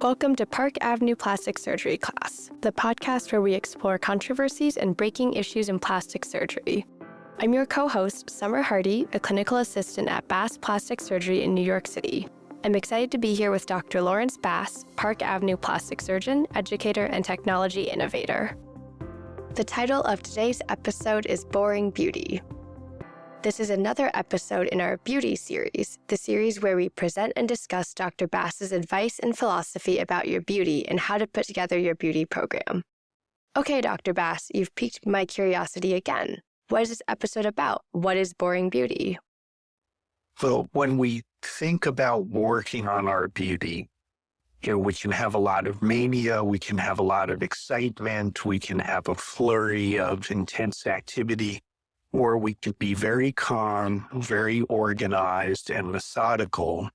Welcome to Park Avenue Plastic Surgery Class, the podcast where we explore controversies and breaking issues in plastic surgery. I'm your co-host, Summer Hardy, a clinical assistant at Bass Plastic Surgery in New York City. I'm excited to be here with Dr. Lawrence Bass, Park Avenue plastic surgeon, educator, and technology innovator. The title of today's episode is Boring Beauty. This is another episode in our beauty series, the series where we present and discuss Dr. Bass's advice and philosophy about your beauty and how to put together your beauty program. Okay, Dr. Bass, you've piqued my curiosity again. What is this episode about? What is boring beauty? So when we think about working on our beauty, we can have a lot of mania, we can have a lot of excitement, we can have a flurry of intense activity, or we could be very calm, very organized, and methodical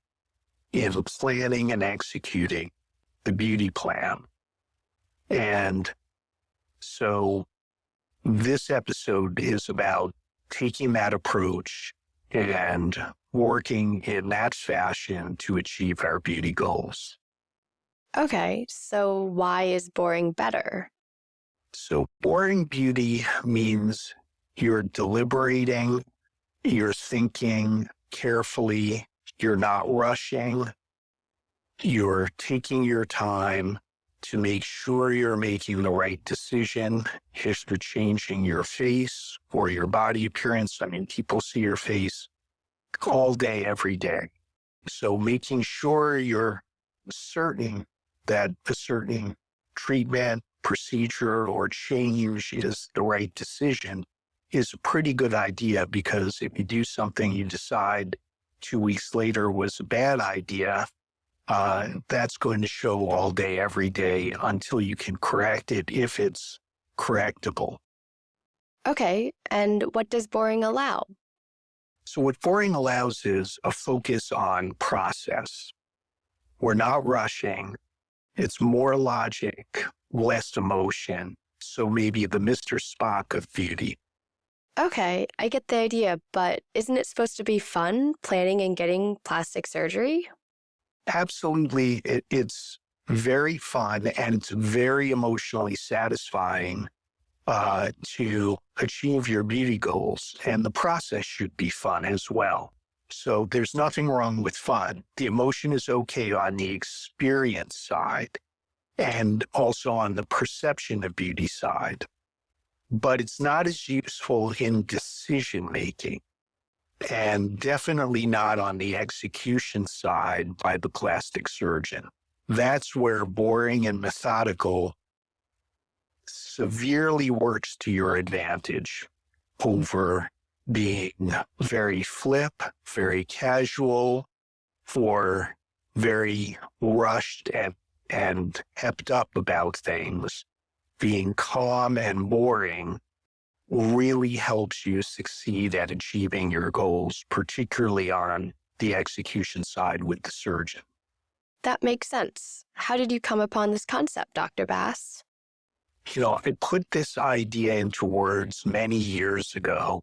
in planning and executing the beauty plan. And so this episode is about taking that approach and working in that fashion to achieve our beauty goals. Okay, so why is boring better? So boring beauty means you're deliberating, you're thinking carefully, you're not rushing, you're taking your time to make sure you're making the right decision. If you're changing your face or your body appearance, people see your face all day, every day. So making sure you're certain that a certain treatment, procedure, or change is the right decision is a pretty good idea, because if you do something you decide 2 weeks later was a bad idea, that's going to show all day, every day until you can correct it if it's correctable. Okay, and what does boring allow? So what boring allows is a focus on process. We're not rushing. It's more logic, less emotion. So maybe the Mr. Spock of beauty. Okay, I get the idea, but isn't it supposed to be fun, planning and getting plastic surgery? Absolutely. It's very fun and it's very emotionally satisfying to achieve your beauty goals. And the process should be fun as well. So there's nothing wrong with fun. The emotion is okay on the experience side and also on the perception of beauty side. But it's not as useful in decision-making, and definitely not on the execution side by the plastic surgeon. That's where boring and methodical severely works to your advantage over being very flip, very casual, or very rushed and hepped up about things. Being calm and boring really helps you succeed at achieving your goals, particularly on the execution side with the surgeon. That makes sense. How did you come upon this concept, Dr. Bass? I put this idea into words many years ago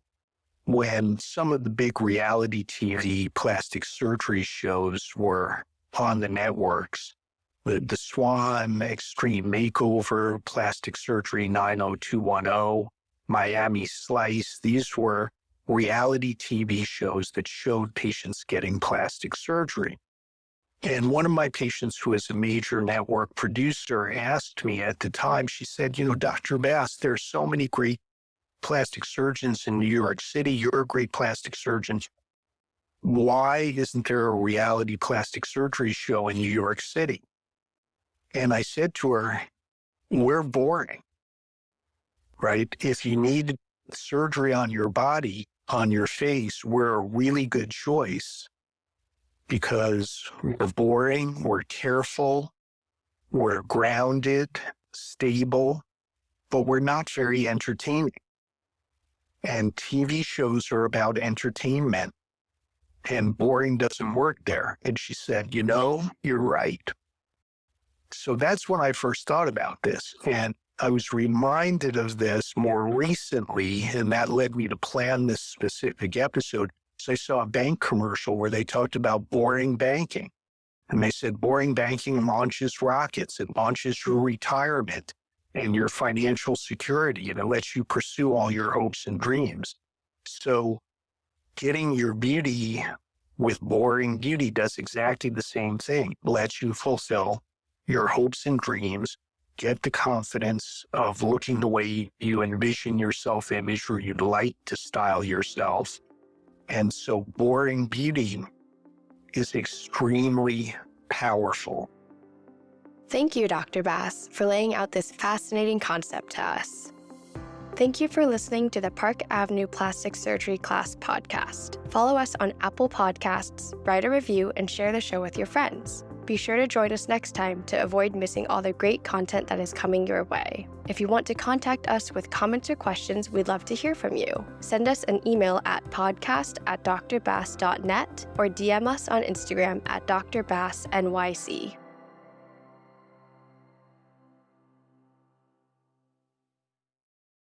when some of the big reality TV plastic surgery shows were on the networks. The Swan, Extreme Makeover, Plastic Surgery 90210, Miami Slice. These were reality TV shows that showed patients getting plastic surgery. And one of my patients, who is a major network producer, asked me at the time, she said, Dr. Bass, there are so many great plastic surgeons in New York City. You're a great plastic surgeon. Why isn't there a reality plastic surgery show in New York City? And I said to her, we're boring, right? If you need surgery on your body, on your face, we're a really good choice because we're boring, we're careful, we're grounded, stable, but we're not very entertaining. And TV shows are about entertainment, and boring doesn't work there. And she said, you're right. So that's when I first thought about this. And I was reminded of this more recently, and that led me to plan this specific episode. So I saw a bank commercial where they talked about boring banking. And they said, boring banking launches rockets. It launches your retirement and your financial security, and it lets you pursue all your hopes and dreams. So getting your beauty with boring beauty does exactly the same thing. It lets you fulfill your hopes and dreams, get the confidence of looking the way you envision your self-image or you'd like to style yourself. And so boring beauty is extremely powerful. Thank you, Dr. Bass, for laying out this fascinating concept to us. Thank you for listening to the Park Avenue Plastic Surgery Class podcast. Follow us on Apple Podcasts, write a review, and share the show with your friends. Be sure to join us next time to avoid missing all the great content that is coming your way. If you want to contact us with comments or questions, we'd love to hear from you. Send us an email at podcast@drbass.net or DM us on Instagram at drbassnyc.